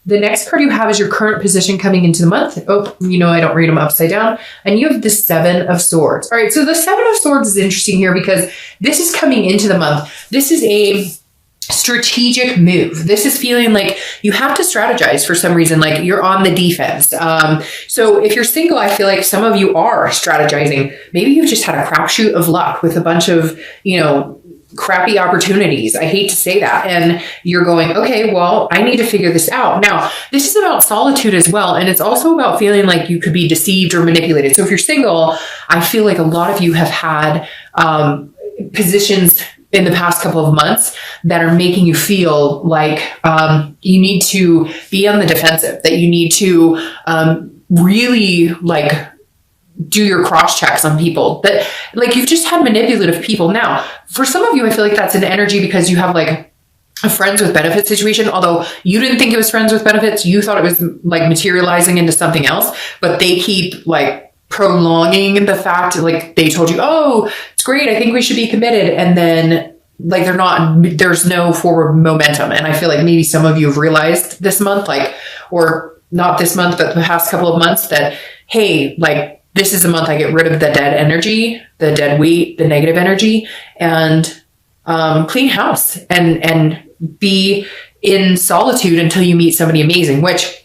The next card you have is your current position coming into the month. Oh, I don't read them upside down. And you have the 7 of Swords. All right, so the 7 of Swords is interesting here because this is coming into the month. This is a strategic move. This is feeling like you have to strategize for some reason, like you're on the defense. So if you're single, I feel like some of you are strategizing. Maybe you've just had a crapshoot of luck with a bunch of, crappy opportunities. I hate to say that. And you're going, okay, well, I need to figure this out. Now, this is about solitude as well. And it's also about feeling like you could be deceived or manipulated. So if you're single, I feel like a lot of you have had positions in the past couple of months that are making you feel like you need to be on the defensive, that you need to really do your cross checks on people, that you've just had manipulative people. Now, for some of you, I feel like that's an energy because you have a friends with benefits situation, although you didn't think it was friends with benefits. You thought it was materializing into something else, but they keep prolonging the fact, they told you, oh, it's great, I think we should be committed. And then they're not, there's no forward momentum. And I feel like maybe some of you have realized this month, or not this month, but the past couple of months that, hey, this is a month I get rid of the dead energy, the dead weight, the negative energy, and clean house and be in solitude until you meet somebody amazing, which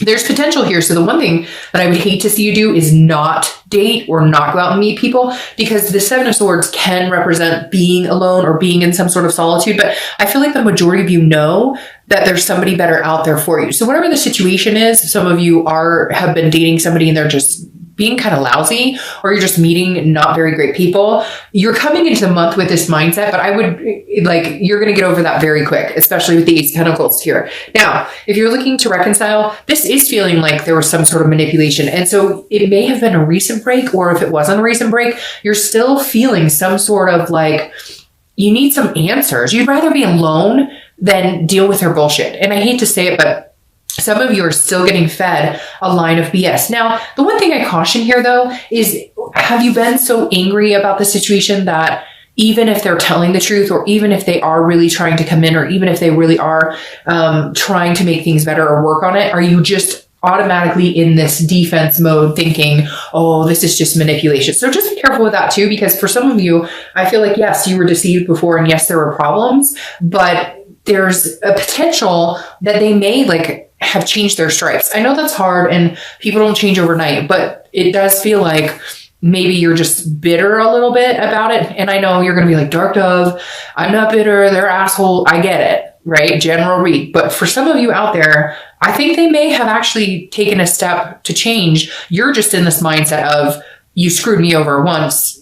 there's potential here. So the one thing that I would hate to see you do is not date or not go out and meet people, because the 7 of Swords can represent being alone or being in some sort of solitude. But I feel like the majority of you know that there's somebody better out there for you. So whatever the situation is, some of you have been dating somebody and they're just being kind of lousy, or you're just meeting not very great people. You're coming into the month with this mindset, but I would you're going to get over that very quick, especially with the Ace of Pentacles here. Now, if you're looking to reconcile, this is feeling like there was some sort of manipulation. And so it may have been a recent break, or if it wasn't a recent break, you're still feeling some sort of you need some answers. You'd rather be alone than deal with her bullshit. And I hate to say it, but some of you are still getting fed a line of BS. Now, the one thing I caution here, though, is have you been so angry about the situation that even if they're telling the truth, or even if they are really trying to come in, or even if they really are trying to make things better or work on it, are you just automatically in this defense mode thinking, oh, this is just manipulation? So just be careful with that too, because for some of you, I feel like, yes, you were deceived before, and yes, there were problems, but there's a potential that they may have changed their stripes. I know that's hard and people don't change overnight, but it does feel like maybe you're just bitter a little bit about it. And I know you're going to be like, Dark Dove, I'm not bitter, they're asshole. I get it, right? General read. But for some of you out there, I think they may have actually taken a step to change. You're just in this mindset of, you screwed me over once,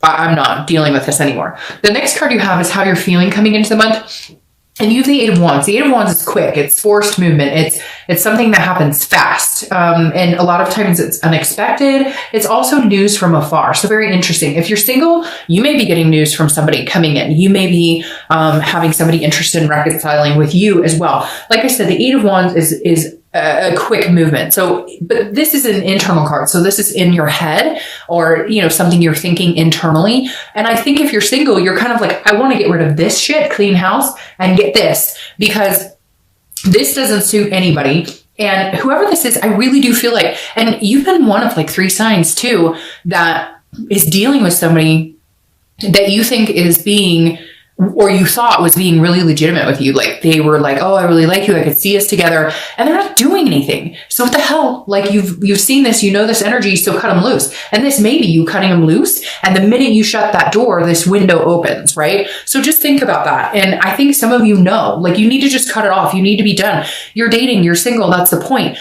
I'm not dealing with this anymore. The next card you have is how you're feeling coming into the month. And you have the 8 of Wands. The 8 of Wands is quick. It's forced movement. It's something that happens fast. And a lot of times it's unexpected. It's also news from afar. So very interesting. If you're single, you may be getting news from somebody coming in. You may be having somebody interested in reconciling with you as well. Like I said, the 8 of Wands is a quick movement. So, but this is an internal card. So this is in your head, or, something you're thinking internally. And I think if you're single, you're kind of I want to get rid of this shit, clean house, and get this, because this doesn't suit anybody. And whoever this is, I really do feel like, and you've been one of 3 signs too, that is dealing with somebody that you think is being, or you thought was being really legitimate with you. They were oh, I really like you, I could see us together, and they're not doing anything. So what the hell? You've seen this, this energy, so cut them loose. And this may be you cutting them loose, and the minute you shut that door, this window opens, right? So just think about that. And I think some of you know, you need to just cut it off. You need to be done. You're dating, you're single, that's the point.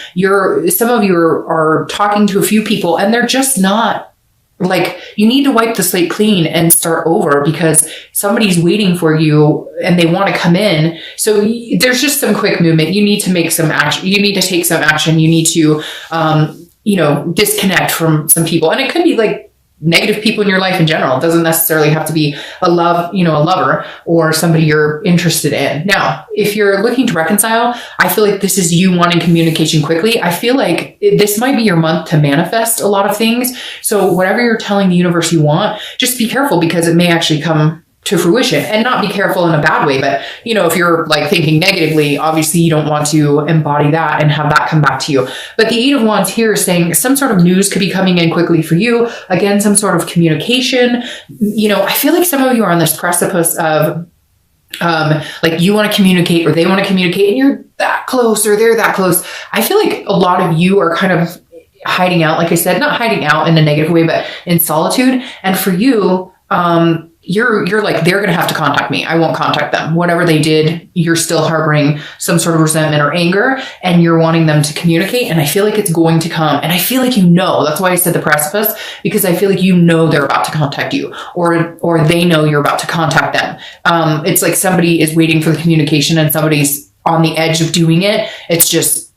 Some of you are talking to a few people, and they're just not, you need to wipe the slate clean and start over, because somebody's waiting for you and they want to come in. So there's just some quick movement. You need to make some action. You need to take some action. You need to, disconnect from some people. And it could be negative people in your life in general. It doesn't necessarily have to be a lover or somebody you're interested in. Now, if you're looking to reconcile, I feel like this is you wanting communication quickly. I feel like this might be your month to manifest a lot of things. So whatever you're telling the universe you want, just be careful, because it may actually come to fruition, and not be careful in a bad way. But, you know, if you're like thinking negatively, obviously you don't want to embody that and have that come back to you. But the Eight of Wands here is saying some sort of news could be coming in quickly for you. Again, some sort of communication. You know, I feel like some of you are on this precipice of like you want to communicate or they want to communicate and you're that close or they're that close. I feel like a lot of you are kind of hiding out, like I said, not hiding out in a negative way, but in solitude. And for you, you're like, they're going to have to contact me. I won't contact them. Whatever they did, you're still harboring some sort of resentment or anger, and you're wanting them to communicate. And I feel like it's going to come. And I feel like, you know, that's why I said the precipice, because I feel like, you know, they're about to contact you, or they know you're about to contact them. It's like somebody is waiting for the communication and somebody's on the edge of doing it.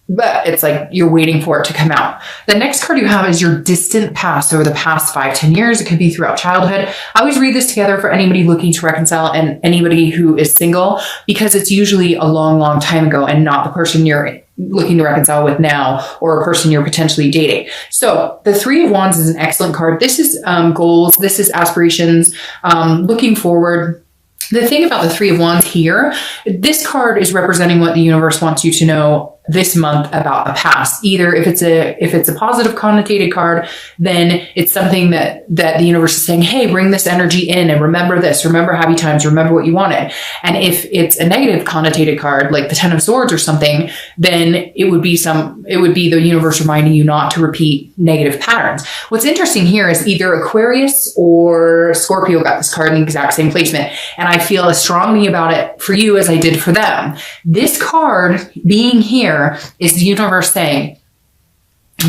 But it's like you're waiting for it to come out. The next card you have is your distant past, over the past 5-10 years. It could be throughout childhood. I always read this together for anybody looking to reconcile and anybody who is single, because it's usually a long, long time ago and not the person you're looking to reconcile with now, or a person you're potentially dating. So the Three of Wands is an excellent card. This is goals. This is aspirations, looking forward. The thing about the Three of Wands here, this card is representing what the universe wants you to know this month about the past. Either if it's a positive connotated card, then it's something that the universe is saying, hey, bring this energy in and remember this, remember happy times, remember what you wanted. And if it's a negative connotated card, like the Ten of Swords or something, then it would be the universe reminding you not to repeat negative patterns. What's interesting here is either Aquarius or Scorpio got this card in the exact same placement. And I feel as strongly about it for you as I did for them. This card being here is the universe saying,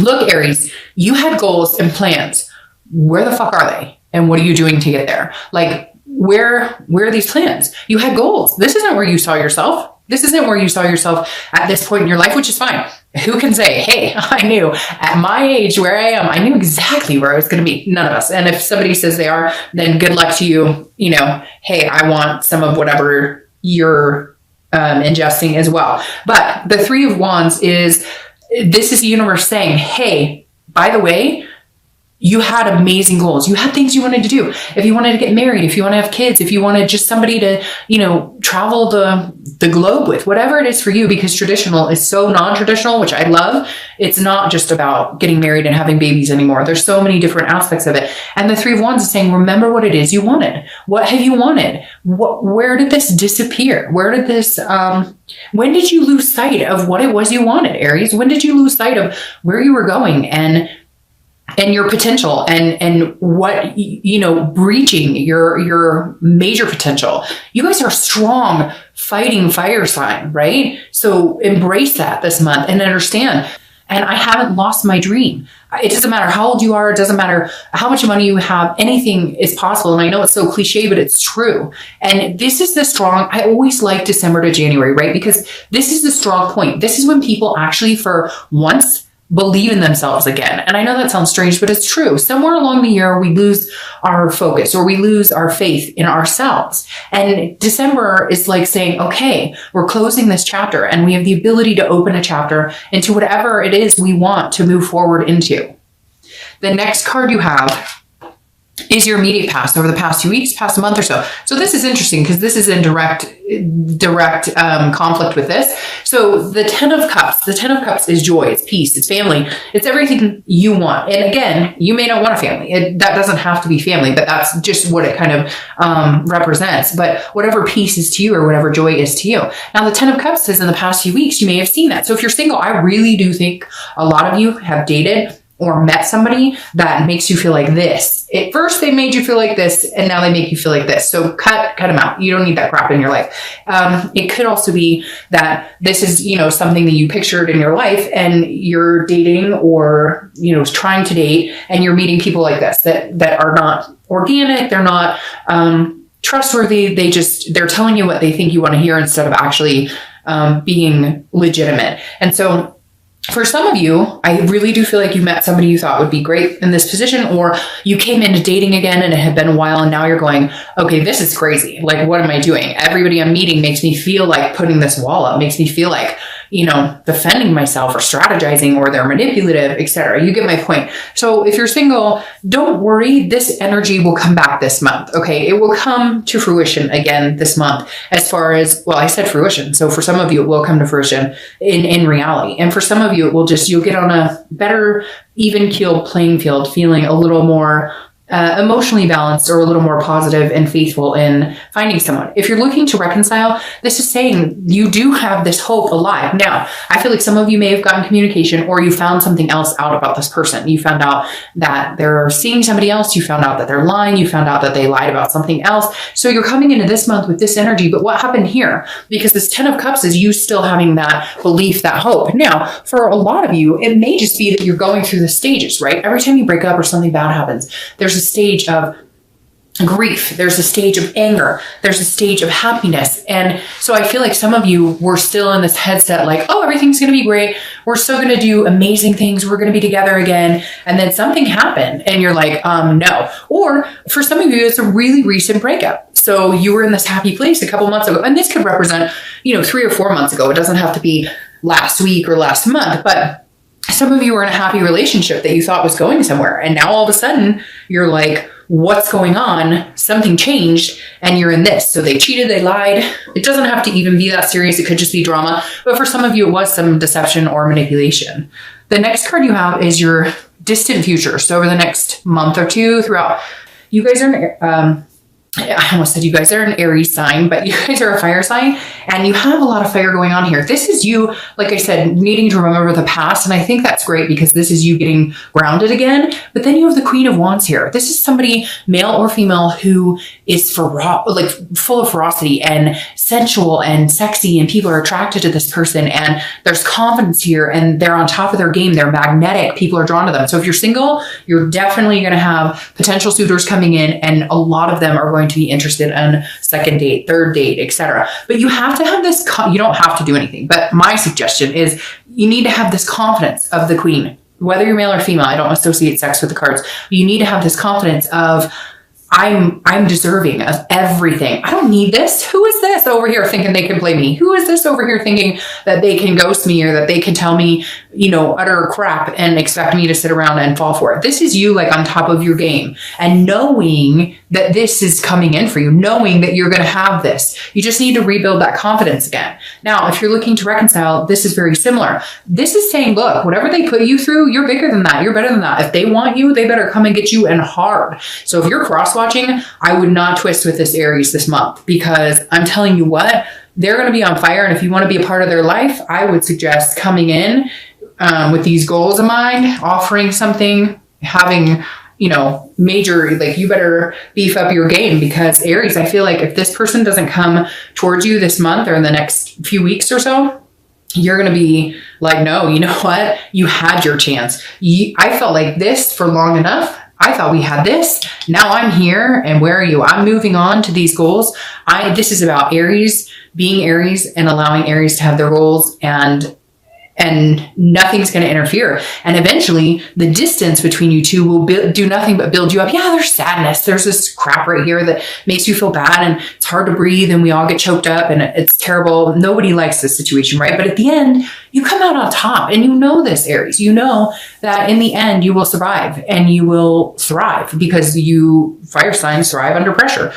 look, Aries, you had goals and plans. Where the fuck are they? And what are you doing to get there? Like, where are these plans? You had goals. This isn't where you saw yourself. This isn't where you saw yourself at this point in your life, which is fine. Who can say, hey, I knew at my age where I am, I knew exactly where I was going to be. None of us. And if somebody says they are, then good luck to you. You know, hey, I want some of whatever you're ingesting as well. But the Three of Wands this is the universe saying, hey, by the way, you had amazing goals. You had things you wanted to do. If you wanted to get married, if you want to have kids, if you wanted just somebody to, you know, travel the globe with, whatever it is for you, because traditional is so non-traditional, which I love. It's not just about getting married and having babies anymore. There's so many different aspects of it. And the Three of Wands is saying, remember what it is you wanted. What have you wanted? Where did this disappear? Where did this, when did you lose sight of what it was you wanted, Aries? When did you lose sight of where you were going and your potential and what, you know, breaching your major potential? You guys are strong, fighting fire sign, right? So embrace that this month and understand. And I haven't lost my dream. It doesn't matter how old you are. It doesn't matter how much money you have. Anything is possible. And I know it's so cliche, but it's true. And this is the strong, I always like December to January, right? Because this is the strong point. This is when people actually for once believe in themselves again. And I know that sounds strange, but it's true. Somewhere along the year, we lose our focus or we lose our faith in ourselves. And December is like saying, okay, we're closing this chapter and we have the ability to open a chapter into whatever it is we want to move forward into. The next card you have is your immediate past, over the past 2 weeks, past a month or so. So this is interesting because this is in direct conflict with this. So the Ten of Cups is joy, it's peace, it's family, it's everything you want. And again, you may not want a family. That doesn't have to be family, but that's just what it kind of represents. But whatever peace is to you or whatever joy is to you. Now the Ten of Cups says in the past few weeks, you may have seen that. So if you're single, I really do think a lot of you have dated or met somebody that makes you feel like this. At first they made you feel like this and now they make you feel like this. So cut them out. You don't need that crap in your life. It could also be that this is, you know, something that you pictured in your life and you're dating or, you know, trying to date and you're meeting people like this that are not organic. They're not trustworthy. They're telling you what they think you want to hear instead of actually being legitimate. And so for some of you, I really do feel like you met somebody you thought would be great in this position, or you came into dating again and it had been a while and now you're going, okay, this is crazy. Like, what am I doing? Everybody I'm meeting makes me feel like putting this wall up, makes me feel like, defending myself or strategizing, or they're manipulative, etc. You get my point. So if you're single, don't worry. This energy will come back this month. Okay. It will come to fruition again this month, as far as, well, I said fruition. So for some of you, it will come to fruition in reality. And for some of you, it will you'll get on a better, even keeled playing field, feeling a little more emotionally balanced, or a little more positive and faithful in finding someone. If you're looking to reconcile, this is saying you do have this hope alive. Now, I feel like some of you may have gotten communication, or you found something else out about this person. You found out that they're seeing somebody else. You found out that they're lying. You found out that they lied about something else. So you're coming into this month with this energy. But what happened here? Because this 10 of Cups is you still having that belief, that hope. Now, for a lot of you, it may just be that you're going through the stages, right? Every time you break up or something bad happens, there's a stage of grief, there's a stage of anger, there's a stage of happiness. And so I feel like some of you were still in this headset, like, oh, everything's going to be great. We're still going to do amazing things. We're going to be together again. And then something happened and you're like, no. Or for some of you, it's a really recent breakup. So you were in this happy place a couple months ago. And this could represent, 3 or 4 months ago. It doesn't have to be last week or last month, but some of you were in a happy relationship that you thought was going somewhere. And now all of a sudden you're like, what's going on? Something changed and you're in this. So they cheated, they lied. It doesn't have to even be that serious. It could just be drama. But for some of you, it was some deception or manipulation. The next card you have is your distant future. So over the next month or two throughout, you guys are I almost said you guys are an Aries sign, but you guys are a fire sign, and you have a lot of fire going on here. This is you, like I said, needing to remember the past. And I think that's great because this is you getting grounded again. But then you have the Queen of Wands here. This is somebody, male or female, who is full of ferocity and sensual and sexy, and people are attracted to this person, and there's confidence here, and they're on top of their game. They're magnetic. People are drawn to them. So if you're single, you're definitely going to have potential suitors coming in, and a lot of them are going to be interested in second date, third date, etc. But you have to have this, you don't have to do anything, but my suggestion is you need to have this confidence of the Queen, whether you're male or female. I don't associate sex with the cards. But you need to have this confidence of, I'm deserving of everything. I don't need this. Who is this over here thinking they can play me? Who is this over here thinking that they can ghost me, or that they can tell me, utter crap and expect me to sit around and fall for it? This is you, like, on top of your game, and knowing that this is coming in for you, knowing that you're going to have this. You just need to rebuild that confidence again. Now, if you're looking to reconcile, this is very similar. This is saying, look, whatever they put you through, you're bigger than that. You're better than that. If they want you, they better come and get you, and hard. So if you're crosswatching, I would not twist with this Aries this month, because I'm telling you what, they're going to be on fire. And if you want to be a part of their life, I would suggest coming in with these goals in mind, offering something, having, major, like, you better beef up your game, because Aries, I feel like if this person doesn't come towards you this month or in the next few weeks or so, you're going to be like, no, you know what? You had your chance. I felt like this for long enough. I thought we had this. Now I'm here, and where are you? I'm moving on to these goals. This is about Aries, being Aries, and allowing Aries to have their goals, and nothing's going to interfere. And eventually the distance between you two will do nothing but build you up. Yeah, there's sadness. There's this crap right here that makes you feel bad, and it's hard to breathe, and we all get choked up, and it's terrible. Nobody likes this situation, right? But at the end, you come out on top, and you know this, Aries. You know that in the end, you will survive, and you will thrive, because you fire signs thrive under pressure.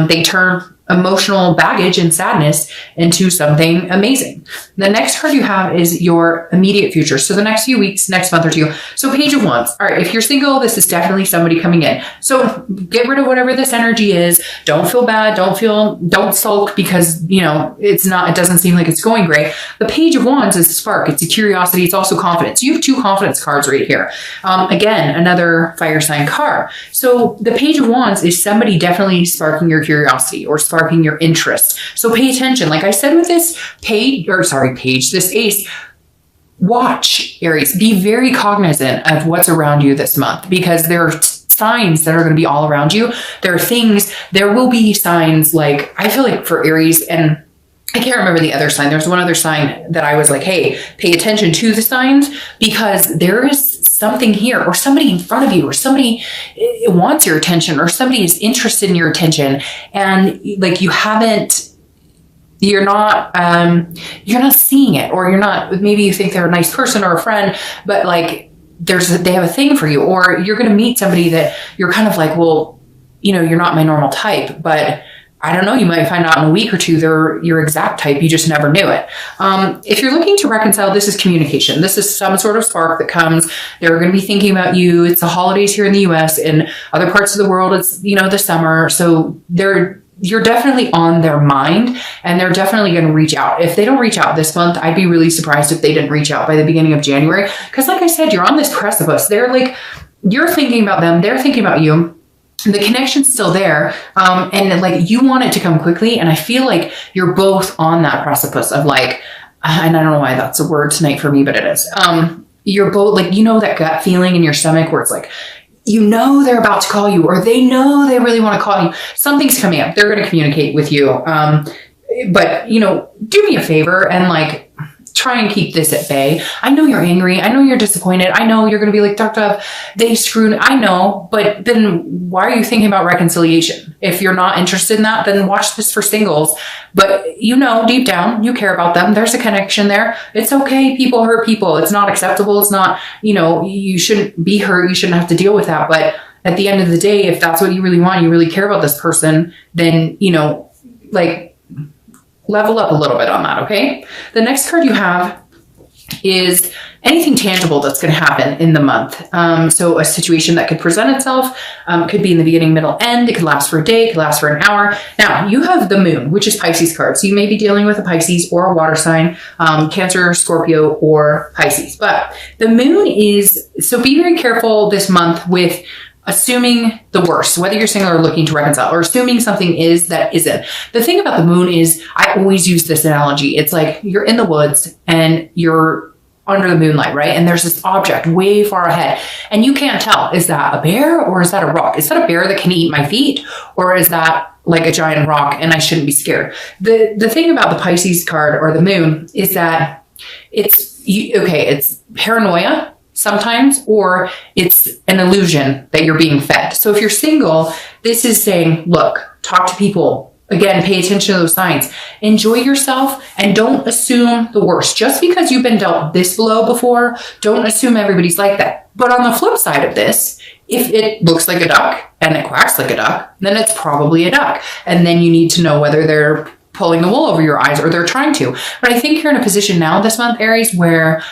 They turn emotional baggage and sadness into something amazing. The next card you have is your immediate future. So the next few weeks, next month or two. So Page of Wands. All right. If you're single, this is definitely somebody coming in. So get rid of whatever this energy is. Don't feel bad. Don't sulk because, it doesn't seem like it's going great. The Page of Wands is a spark. It's a curiosity. It's also confidence. You have two confidence cards right here. Again, another fire sign card. So the Page of Wands is somebody definitely sparking your curiosity or sparking your interest. So pay attention. Like I said with this this ace, watch, Aries. Be very cognizant of what's around you this month, because there are signs that are going to be all around you. There will be signs, like, I feel like for Aries, and I can't remember the other sign. There's one other sign that I was like, hey, pay attention to the signs, because there is something here, or somebody in front of you, or somebody wants your attention, or somebody is interested in your attention. And like, you haven't you're not seeing it, or maybe you think they're a nice person or a friend, but like they have a thing for you, or you're going to meet somebody that you're kind of like, well, you're not my normal type, but I don't know, you might find out in a week or two they're your exact type. You just never knew it. If you're looking to reconcile, this is communication. This is some sort of spark that comes. They're going to be thinking about you. It's the holidays here in the US. In other parts of the world, it's, the summer. So you're definitely on their mind, and they're definitely going to reach out. If they don't reach out this month, I'd be really surprised if they didn't reach out by the beginning of January. Because like I said, you're on this precipice. You're thinking about them. They're thinking about you. The connection's still there. And like you want it to come quickly. And I feel like you're both on that precipice of like, and I don't know why that's a word tonight for me, but it is. You're both like, that gut feeling in your stomach where it's like, they're about to call you, or they know they really want to call you. Something's coming up. They're going to communicate with you. But do me a favor and like, try and keep this at bay. I know you're angry. I know you're disappointed. I know you're going to be like, Dr. they screwed. I know, but then why are you thinking about reconciliation? If you're not interested in that, then watch this for singles. But deep down, you care about them. There's a connection there. It's okay. People hurt people. It's not acceptable. It's not, you shouldn't be hurt. You shouldn't have to deal with that. But at the end of the day, if that's what you really want, you really care about this person, then, like, level up a little bit on that, okay? The next card you have is anything tangible that's going to happen in the month. So a situation that could present itself, could be in the beginning, middle, end. It could last for a day. It could last for an hour. Now, you have the moon, which is Pisces card. So you may be dealing with a Pisces or a water sign, Cancer, Scorpio, or Pisces. But the moon so be very careful this month with assuming the worst, whether you're single or looking to reconcile, or assuming something is that isn't. The thing about the moon is, I always use this analogy. It's like you're in the woods and you're under the moonlight, right? And there's this object way far ahead and you can't tell, is that a bear or is that a rock? Is that a bear that can eat my feet? Or is that like a giant rock and I shouldn't be scared? The thing about the Pisces card or the moon is that it's paranoia sometimes, or it's an illusion that you're being fed. So if you're single, this is saying, look, talk to people. Again, pay attention to those signs. Enjoy yourself and don't assume the worst. Just because you've been dealt this blow before, don't assume everybody's like that. But on the flip side of this, if it looks like a duck and it quacks like a duck, then it's probably a duck. And then you need to know whether they're pulling the wool over your eyes or they're trying to. But I think you're in a position now this month, Aries, where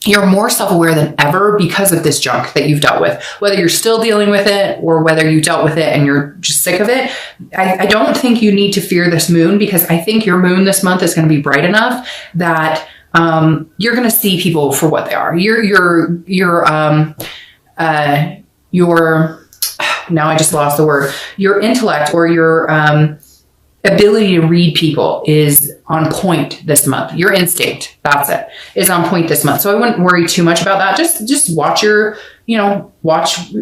you're more self-aware than ever because of this junk that you've dealt with. Whether you're still dealing with it or whether you dealt with it and you're just sick of it, I don't think you need to fear this moon, because I think your moon this month is going to be bright enough that you're going to see people for what they are. Now I just lost the word. Your intellect or your ability to read people is on point this month. Your instinct, that's it, is on point this month. So I wouldn't worry too much about that. Just watch watch.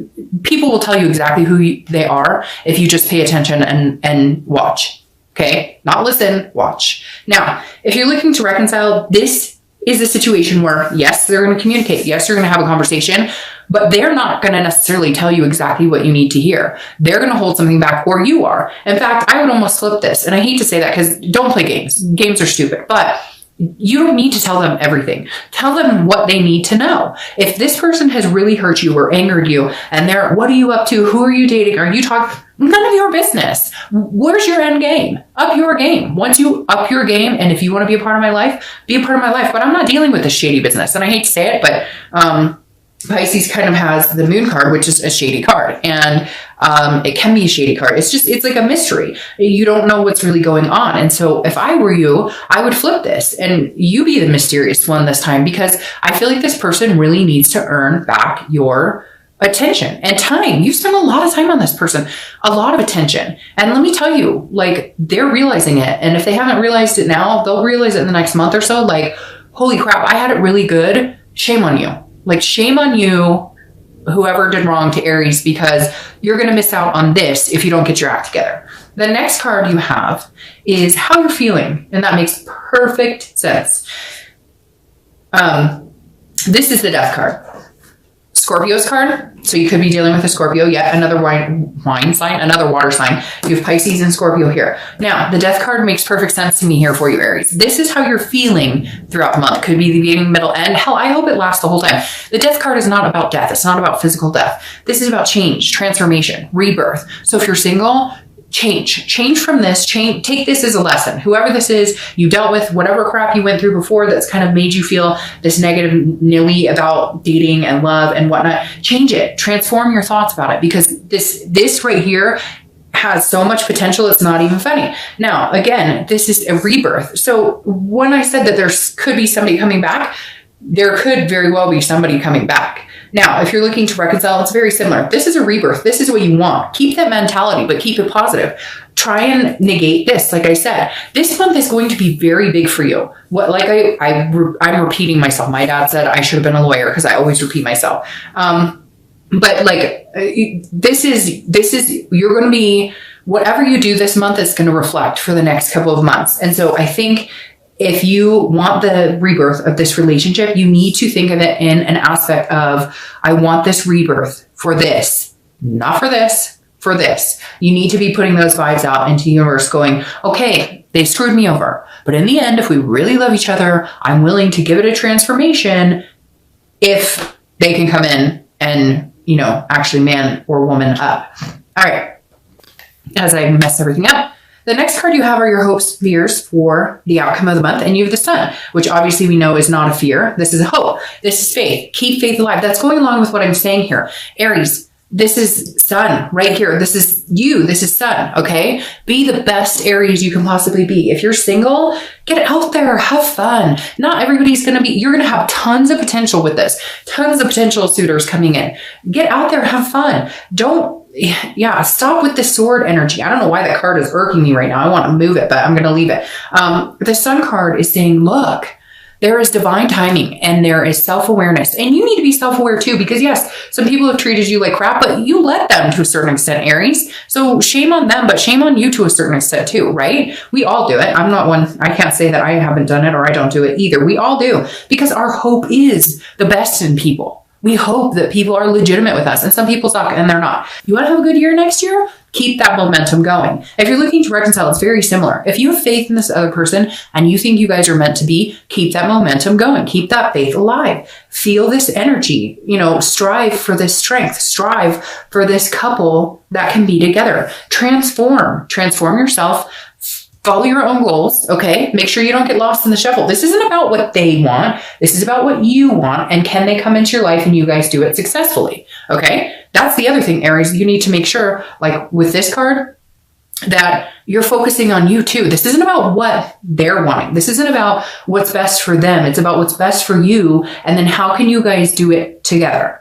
People will tell you exactly who they are if you just pay attention and watch. Okay? Not listen, watch. Now, if you're looking to reconcile, this is a situation where, yes, they're going to communicate. Yes, you're going to have a conversation, but they're not going to necessarily tell you exactly what you need to hear. They're going to hold something back, or you are. In fact, I would almost flip this. And I hate to say that because don't play games. Games are stupid, but you don't need to tell them everything. Tell them what they need to know. If this person has really hurt you or angered you and what are you up to? Who are you dating? Are you talking? None of your business. Where's your end game? Up your game. Once you up your game, and if you want to be a part of my life, be a part of my life. But I'm not dealing with this shady business. And I hate to say it, but Pisces kind of has the moon card, which is a shady card. And it can be a shady card. It's like a mystery. You don't know what's really going on. And so if I were you, I would flip this and you be the mysterious one this time, because I feel like this person really needs to earn back your attention and time. You've spent a lot of time on this person, a lot of attention. And let me tell you, like, they're realizing it. And if they haven't realized it now, they'll realize it in the next month or so. Like, holy crap, I had it really good. Shame on you. Like, shame on you, whoever did wrong to Aries, because you're going to miss out on this if you don't get your act together. The next card you have is how you're feeling. And that makes perfect sense. This is the Death card. Scorpio's card. So you could be dealing with a Scorpio, yet another wine sign, another water sign. You have Pisces and Scorpio here. Now, the Death card makes perfect sense to me here for you, Aries. This is how you're feeling throughout the month. Could be the beginning, middle, end. Hell, I hope it lasts the whole time. The Death card is not about death. It's not about physical death. This is about change, transformation, rebirth. So if you're single, change from this, take this as a lesson. Whoever this is, you dealt with whatever crap you went through before that's kind of made you feel this negative nilly about dating and love and whatnot. Change it, transform your thoughts about it, because this right here has so much potential. It's not even funny. Now, again, this is a rebirth. So when I said that there could be somebody coming back, there could very well be somebody coming back. Now, if you're looking to reconcile, it's very similar. This is a rebirth. This is what you want. Keep that mentality, but keep it positive. Try and negate this. Like I said, this month is going to be very big for you. I'm repeating myself. My dad said I should have been a lawyer because I always repeat myself. But like, this is, you're going to be, whatever you do this month is going to reflect for the next couple of months. And so I think if you want the rebirth of this relationship, you need to think of it in an aspect of, I want this rebirth for this, not for this, for this. You need to be putting those vibes out into the universe going, okay, they screwed me over. But in the end, if we really love each other, I'm willing to give it a transformation if they can come in and, you know, actually man or woman up. All right. As I mess everything up. The next card you have are your hopes, fears for the outcome of the month. And you have the Sun, which obviously we know is not a fear. This is a hope. This is faith. Keep faith alive. That's going along with what I'm saying here. Aries, this is Sun right here. This is you. This is Sun. Okay. Be the best Aries you can possibly be. If you're single, get out there, have fun. Not everybody's going to be, you're going to have tons of potential with this. Tons of potential suitors coming in. Get out there, have fun. Stop with the sword energy. I don't know why that card is irking me right now. I want to move it, but I'm going to leave it. The Sun card is saying, look, there is divine timing and there is self-awareness, and you need to be self-aware too, because yes, some people have treated you like crap, but you let them to a certain extent, Aries. So shame on them, but shame on you to a certain extent too, right? We all do it. I'm not one, I can't say that I haven't done it or I don't do it either. We all do, because our hope is the best in people. We hope that people are legitimate with us, and some people suck and they're not. You want to have a good year next year? Keep that momentum going. If you're looking to reconcile, it's very similar. If you have faith in this other person and you think you guys are meant to be, keep that momentum going. Keep that faith alive. Feel this energy, you know, strive for this strength, strive for this couple that can be together. Transform yourself. Follow your own goals, okay? Make sure you don't get lost in the shuffle. This isn't about what they want. This is about what you want, and can they come into your life and you guys do it successfully, okay? That's the other thing, Aries. You need to make sure, like with this card, that you're focusing on you too. This isn't about what they're wanting. This isn't about what's best for them. It's about what's best for you, and then how can you guys do it together?